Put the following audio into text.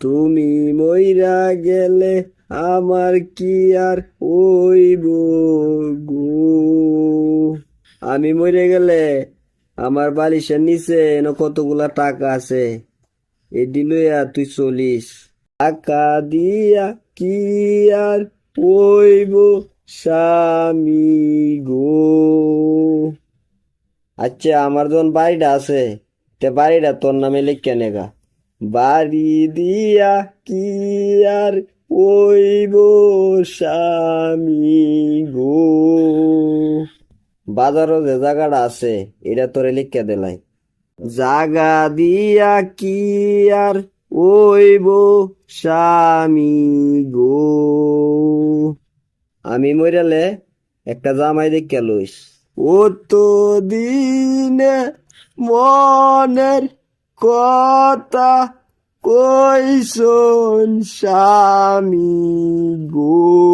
তুমি মইরা গেলে আমার কি আর হইব গো। আমি মরে গেলে আমার বালিশের নিচে কতগুলা টাকা আছে, এডি লইয়া তুই চলিস। টাকা দিয়া কি আর হইব স্বামী গো। আচ্ছা, আমার যখন বাড়িটা আছে, তে বাড়িটা তোর নামে লিখে নেগা। বাড়ি দিয়া কি আর ওইব স্বামী গো। বাজারও যে জায়গাটা আছে, এটা তোরে লিখে দিলাই। জাগা দিয়া কি আর ওইব স্বামী গো। আমি মইরালে একটা জামাই দেখে লইস। ও তো দিনে মনের কথা কইসন স্বামী গো।